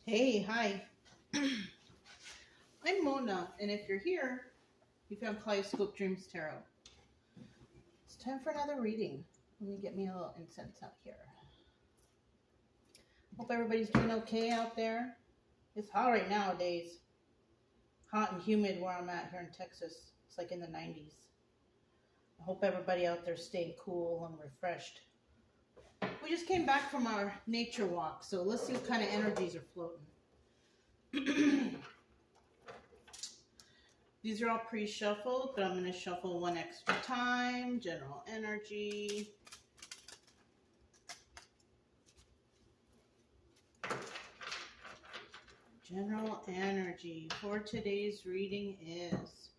Hey, hi. I'm Mona, and if you're here, you found Kaleidoscope Dreams Tarot. It's time for another reading. Let me get me a little incense out here. Hope everybody's doing okay out there. It's hot right nowadays. Hot and humid where I'm at here in Texas. It's like in the 90s. I hope everybody out there staying cool and refreshed. We just came back from our nature walk, so let's see what kind of energies are floating. These are all pre-shuffled, but I'm going to shuffle one extra time. General energy. General energy for today's reading is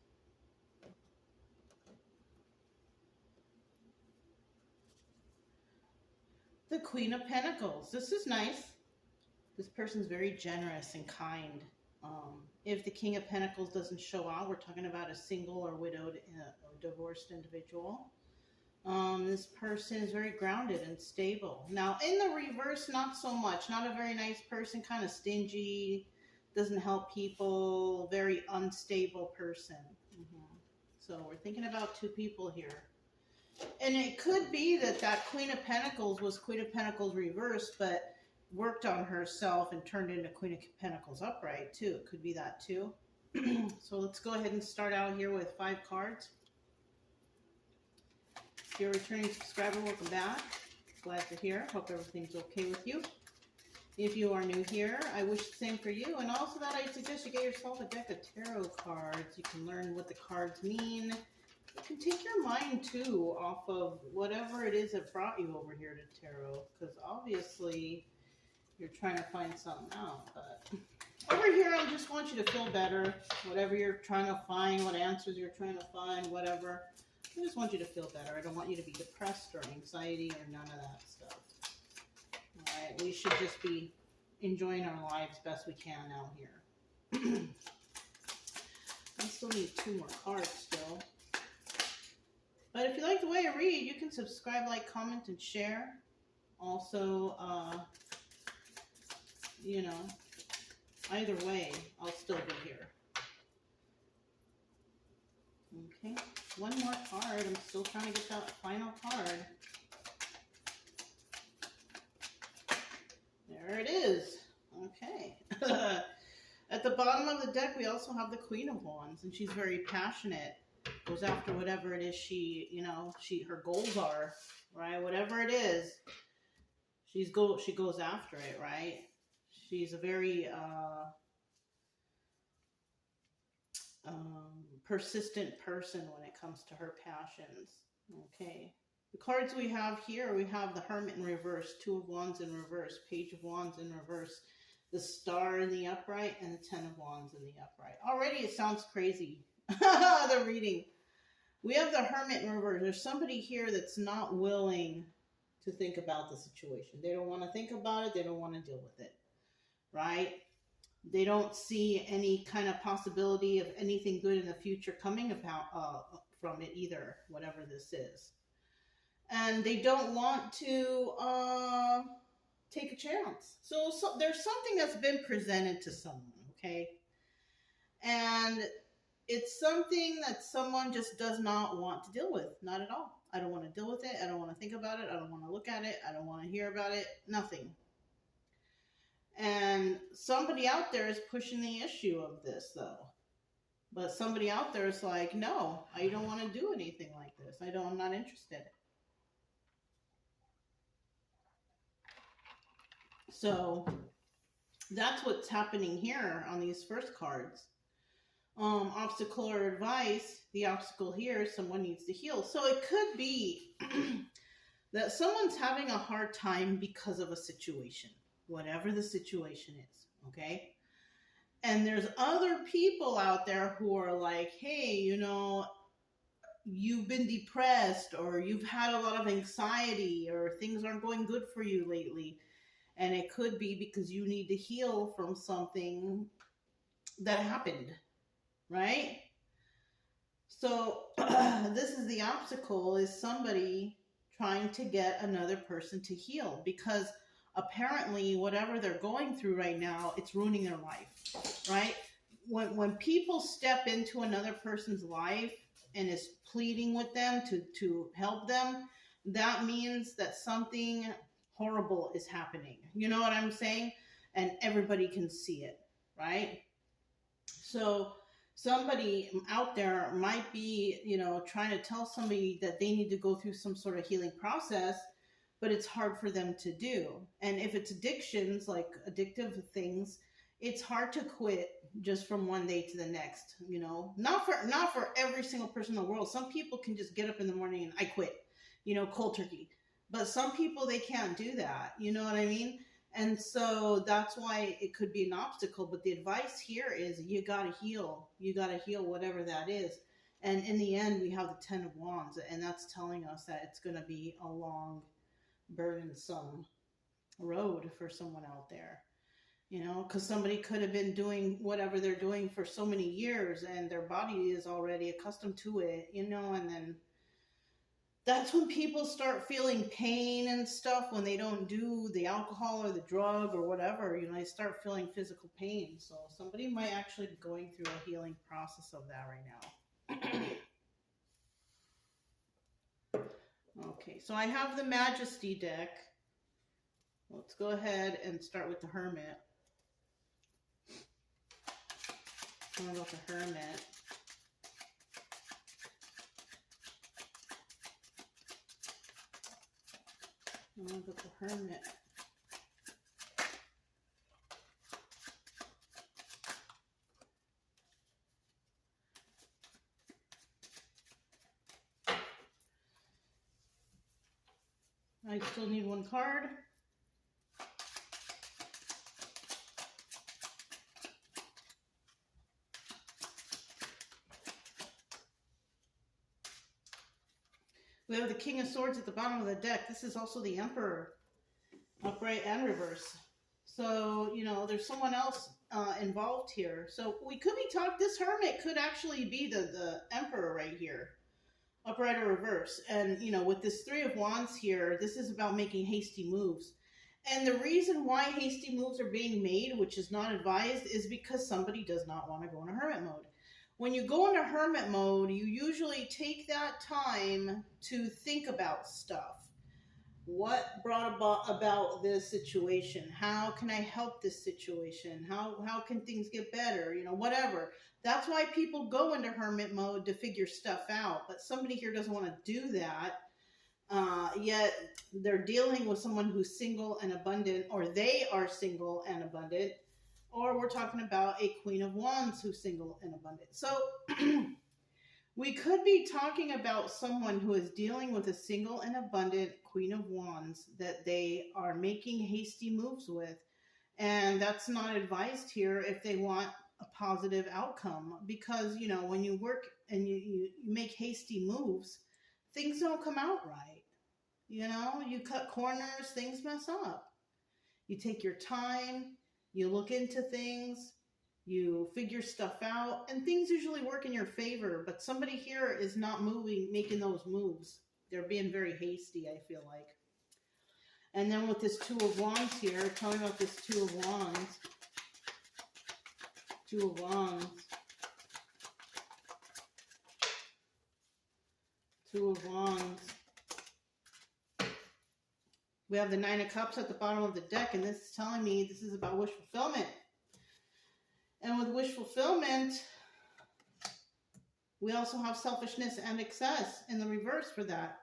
the Queen of Pentacles. This is nice. This person's very generous and kind. If the King of Pentacles doesn't show out, we're talking about a single or widowed or divorced individual. This person is very grounded and stable. Now, in the reverse, not so much. Not a very nice person, kind of stingy, doesn't help people, very unstable person. So we're thinking about two people here. And it could be that that Queen of Pentacles was Queen of Pentacles reversed, but worked on herself and turned into Queen of Pentacles upright too. It could be that too. So let's go ahead and start out here with 5 cards. If you're a returning subscriber, welcome back. Glad you're here. Hope everything's okay with you. If you are new here, I wish the same for you. And also that I suggest you get yourself a deck of tarot cards. You can learn what the cards mean. You can take your mind too off of whatever it is that brought you over here to tarot. Because obviously you're trying to find something out. But over here, I just want you to feel better. Whatever you're trying to find, what answers you're trying to find, whatever. I just want you to feel better. I don't want you to be depressed or anxiety or none of that stuff. All right, we should just be enjoying our lives best we can out here. I still need 2 more cards still. But if you like the way I read, you can subscribe, like, comment, and share. Also, you know, either way, I'll still be here. Okay, one more card. I'm still trying to get that final card. There it is. Okay. At the bottom of the deck, we also have the Queen of Wands, and she's very passionate. Goes after whatever it is her goals are, right? Whatever it is, she goes after it, right? She's a very persistent person when it comes to her passions. Okay. The cards we have here, we have the Hermit in reverse, 2 of Wands in reverse, Page of Wands in reverse, the Star in the upright, and the 10 of Wands in the upright. Already it sounds crazy, the reading. We have the Hermit in reverse. There's somebody here that's not willing to think about the situation. They don't want to think about it. They don't want to deal with it, right? They don't see any kind of possibility of anything good in the future coming about from it either, whatever this is. And they don't want to take a chance. So there's something that's been presented to someone, okay? And it's something that someone just does not want to deal with. Not at all. I don't want to deal with it. I don't want to think about it. I don't want to look at it. I don't want to hear about it. Nothing. And somebody out there is pushing the issue of this, though. But somebody out there is like, no, I don't want to do anything like this. I'm not interested. So that's what's happening here on these first cards. Obstacle or advice, the obstacle here, someone needs to heal. So it could be that someone's having a hard time because of a situation, whatever the situation is, okay? And there's other people out there who are like, hey, you've been depressed, or you've had a lot of anxiety, or things aren't going good for you lately. And it could be because you need to heal from something that happened, right? So this is the obstacle, is somebody trying to get another person to heal, because apparently whatever they're going through right now, it's ruining their life, right? When people step into another person's life and is pleading with them to help them, that means that something horrible is happening. You know what I'm saying? And everybody can see it, right? So somebody out there might be, trying to tell somebody that they need to go through some sort of healing process, but it's hard for them to do. And if it's addictions, like addictive things, it's hard to quit just from one day to the next, Not for every single person in the world. Some people can just get up in the morning and I quit, cold turkey. But some people, they can't do that. You know what I mean? And so that's why it could be an obstacle. But the advice here is you got to heal. You got to heal whatever that is. And in the end, we have the 10 of Wands. And that's telling us that it's going to be a long, burdensome road for someone out there. Because somebody could have been doing whatever they're doing for so many years and their body is already accustomed to it, and then that's when people start feeling pain and stuff when they don't do the alcohol or the drug or whatever, they start feeling physical pain. So somebody might actually be going through a healing process of that right now. Okay, so I have the Majesty deck. Let's go ahead and start with the Hermit. What about the Hermit? What about the Hermit? I still need one card. We have the King of Swords at the bottom of the deck. This is also the Emperor, upright and reverse. So, there's someone else involved here. So we could be talking, this Hermit could actually be the Emperor right here, upright or reverse. And, with this 3 of Wands here, this is about making hasty moves. And the reason why hasty moves are being made, which is not advised, is because somebody does not want to go into Hermit mode. When you go into Hermit mode, you usually take that time to think about stuff. What brought about this situation? How can I help this situation? How can things get better? Whatever. That's why people go into Hermit mode, to figure stuff out. But somebody here doesn't want to do that. Yet they're dealing with someone who's single and abundant, or they are single and abundant. Or we're talking about a Queen of Wands who's single and abundant. So we could be talking about someone who is dealing with a single and abundant Queen of Wands that they are making hasty moves with. And that's not advised here if they want a positive outcome. Because, when you work and you make hasty moves, things don't come out right. You cut corners, things mess up. You take your time. You look into things, you figure stuff out, and things usually work in your favor. But somebody here is not making those moves. They're being very hasty, I feel like. And then with this 2 of Wands here, tell me about this 2 of Wands. 2 of Wands. 2 of Wands. We have the 9 of Cups at the bottom of the deck, and this is telling me this is about wish fulfillment. And with wish fulfillment, we also have selfishness and excess in the reverse for that.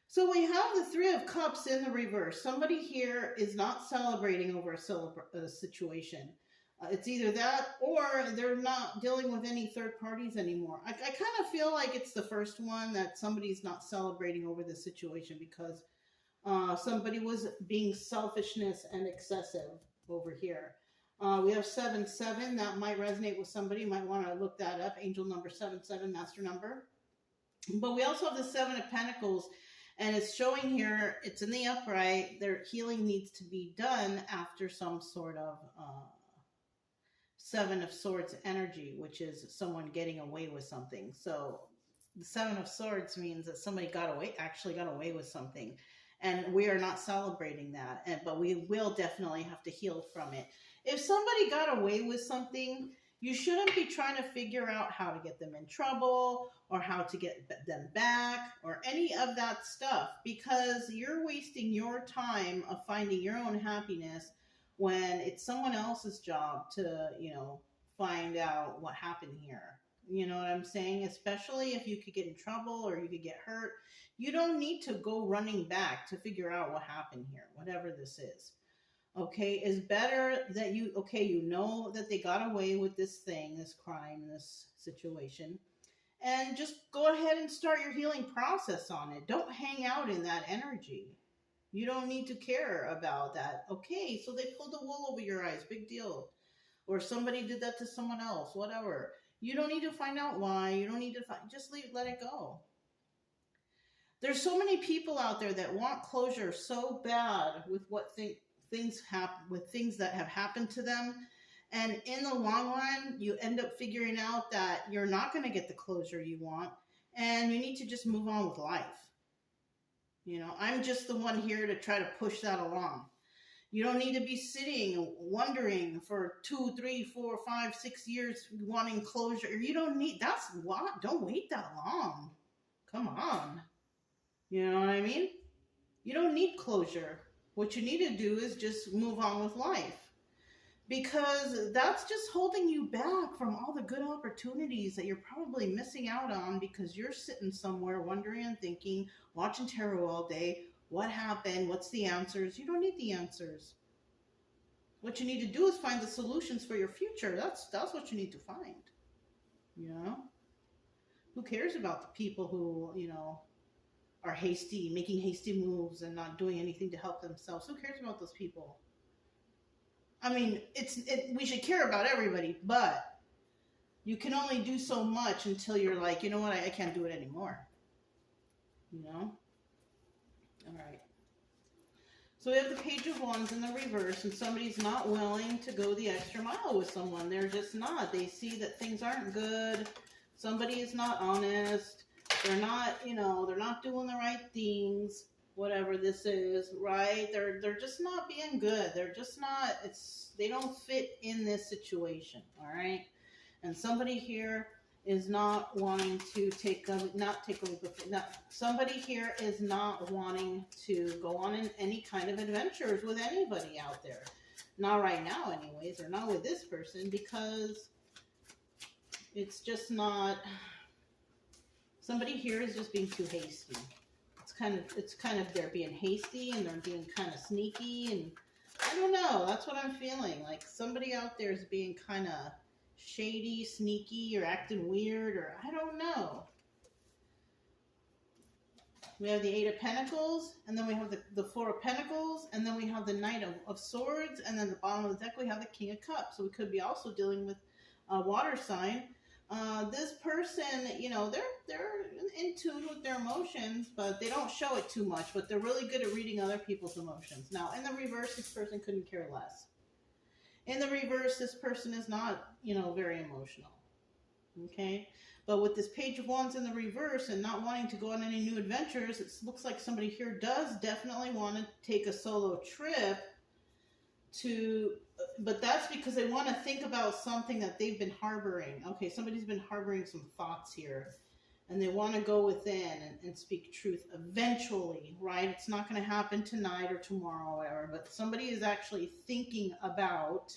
So we have the 3 of Cups in the reverse. Somebody here is not celebrating over a situation. It's either that or they're not dealing with any third parties anymore. I kind of feel like it's the first one, that somebody's not celebrating over the situation because somebody was being selfishness and excessive over here. We have 7-7. That might resonate with somebody. You might want to look that up. Angel number 7-7, master number. But we also have the 7 of Pentacles. And it's showing here, it's in the upright. Their healing needs to be done after some sort of 7 of Swords energy, which is someone getting away with something. So the 7 of Swords means that somebody actually got away with something. And we are not celebrating that. But we will definitely have to heal from it. If somebody got away with something, you shouldn't be trying to figure out how to get them in trouble or how to get them back or any of that stuff, because you're wasting your time of finding your own happiness when it's someone else's job to, find out what happened here. You know what I'm saying? Especially if you could get in trouble or you could get hurt. You don't need to go running back to figure out what happened here, whatever this is. Okay, is better that you know that they got away with this thing, this crime, this situation, and just go ahead and start your healing process on it. Don't hang out in that energy. You don't need to care about that. Okay, so they pulled the wool over your eyes, big deal. Or somebody did that to someone else, whatever. You don't need to find out why. You don't need to just let it go. There's so many people out there that want closure so bad with things that have happened to them, and in the long run you end up figuring out that you're not going to get the closure you want, and you need to just move on with life. I'm just the one here to try to push that along. You don't need to be sitting wondering for 2, 3, 4, 5, 6 years wanting closure. You don't need, don't wait that long. Come on. You know what I mean? You don't need closure. What you need to do is just move on with life, because that's just holding you back from all the good opportunities that you're probably missing out on because you're sitting somewhere wondering and thinking, watching tarot all day. What happened? What's the answers? You don't need the answers. What you need to do is find the solutions for your future. That's what you need to find. Who cares about the people who, are hasty, making hasty moves and not doing anything to help themselves? Who cares about those people? I mean, we should care about everybody, but you can only do so much until you're like, you know what, I can't do it anymore. All right. So we have the Page of Wands in the reverse, and somebody's not willing to go the extra mile with someone. They're just not. They see that things aren't good. Somebody is not honest. They're not, they're not doing the right things, whatever this is, right? They're just not being good. They're just not, they don't fit in this situation, all right? And somebody here is not wanting to somebody here is not wanting to go on any kind of adventures with anybody out there. Not right now anyways, or not with this person, because it's just not, somebody here is just being too hasty. It's kind of they're being hasty and they're being kind of sneaky, and I don't know, that's what I'm feeling. Like somebody out there is being kind of shady, sneaky, or acting weird, or I don't know. We have the Eight of Pentacles, and then we have the Four of Pentacles, and then we have the Knight of Swords, and then the bottom of the deck we have the King of Cups. So we could be also dealing with a water sign. This person, they're in tune with their emotions, but they don't show it too much, but they're really good at reading other people's emotions. Now, in the reverse, this person couldn't care less. In the reverse, this person is not, very emotional. Okay? But with this Page of Wands in the reverse and not wanting to go on any new adventures, it looks like somebody here does definitely want to take a solo trip but that's because they want to think about something that they've been harboring. Okay, somebody's been harboring some thoughts here, and they want to go within and speak truth eventually, right? It's not going to happen tonight or tomorrow or whatever, but somebody is actually thinking about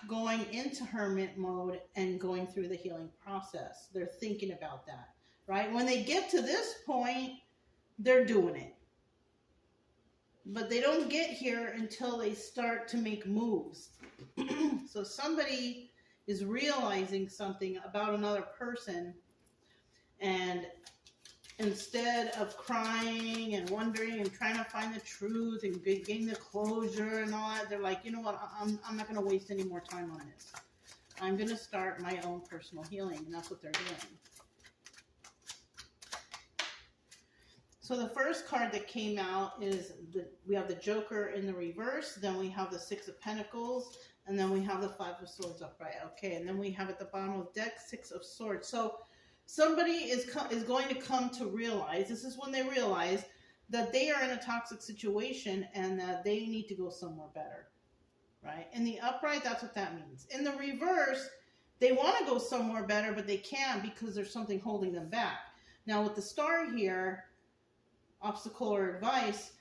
going into hermit mode and going through the healing process. They're thinking about that, right? When they get to this point, they're doing it. But they don't get here until they start to make moves. So somebody is realizing something about another person, and instead of crying and wondering and trying to find the truth and getting the closure and all that, they're like, you know what, I'm not going to waste any more time on this. I'm going to start my own personal healing, and that's what they're doing. So the first card that came out is we have the Joker in the reverse, then we have the Six of Pentacles, and then we have the Five of Swords upright. Okay, and then we have at the bottom of the deck, Six of Swords. So somebody is going to come to realize, this is when they realize that they are in a toxic situation and that they need to go somewhere better, right? In the upright, that's what that means. In the reverse, they want to go somewhere better, but they can't because there's something holding them back. Now with the star here, obstacle or advice,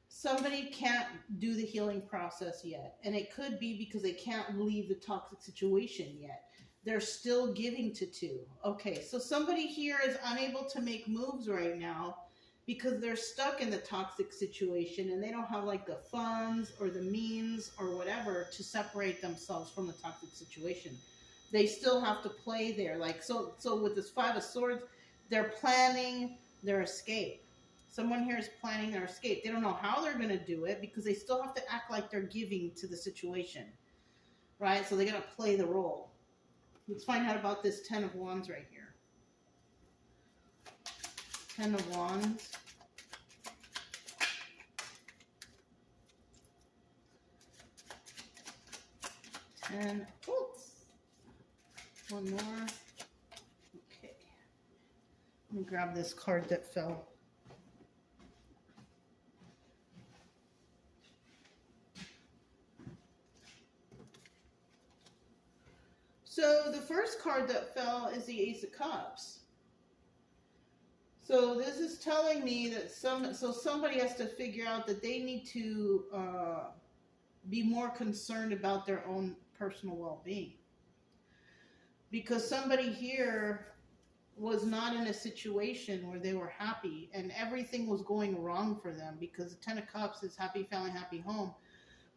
somebody can't do the healing process yet. And it could be because they can't leave the toxic situation yet. They're still giving to two. Okay, so somebody here is unable to make moves right now because they're stuck in the toxic situation and they don't have like the funds or the means or whatever to separate themselves from the toxic situation. They still have to play there. Like, so with this Five of Swords, they're planning their escape. Someone here is planning their escape. They don't know how they're going to do it because they still have to act like they're giving to the situation, right? So they got to play the role. Let's find out about this Ten of Wands right here. 10 of Wands. Oops. One more. Okay. Let me grab this card that fell. So the first card that fell is the Ace of Cups. So this is telling me that somebody has to figure out that they need to be more concerned about their own personal well-being. Because somebody here was not in a situation where they were happy and everything was going wrong for them, because the Ten of Cups is happy family, happy home.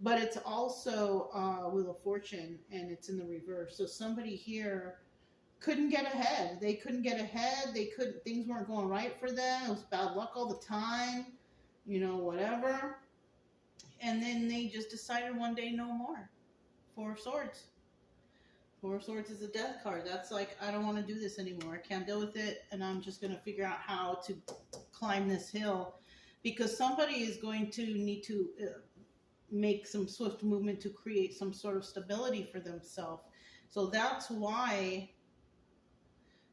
But it's also Wheel of Fortune, and it's in the reverse. So somebody here couldn't get ahead. They couldn't get ahead. Things weren't going right for them. It was bad luck all the time, you know, whatever. And then they just decided one day, no more. Four of Swords. Four of Swords is a death card. That's like, I don't want to do this anymore. I can't deal with it, and I'm just going to figure out how to climb this hill, because somebody is going to need to make some swift movement to create some sort of stability for themselves. So that's why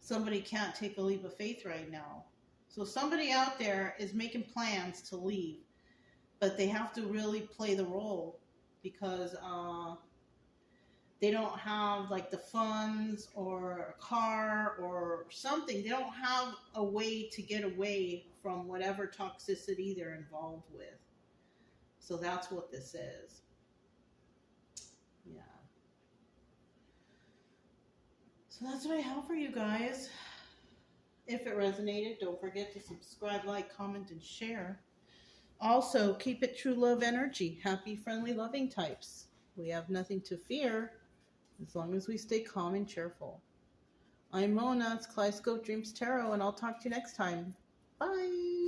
somebody can't take a leap of faith right now. So somebody out there is making plans to leave, but they have to really play the role, because they don't have like the funds or a car or something. They don't have a way to get away from whatever toxicity they're involved with. So that's what this is. Yeah. So that's what I have for you guys. If it resonated, don't forget to subscribe, like, comment, and share. Also, keep it true love energy. Happy, friendly, loving types. We have nothing to fear as long as we stay calm and cheerful. I'm Mona. It's Kaleidoscope Dreams Tarot, and I'll talk to you next time. Bye.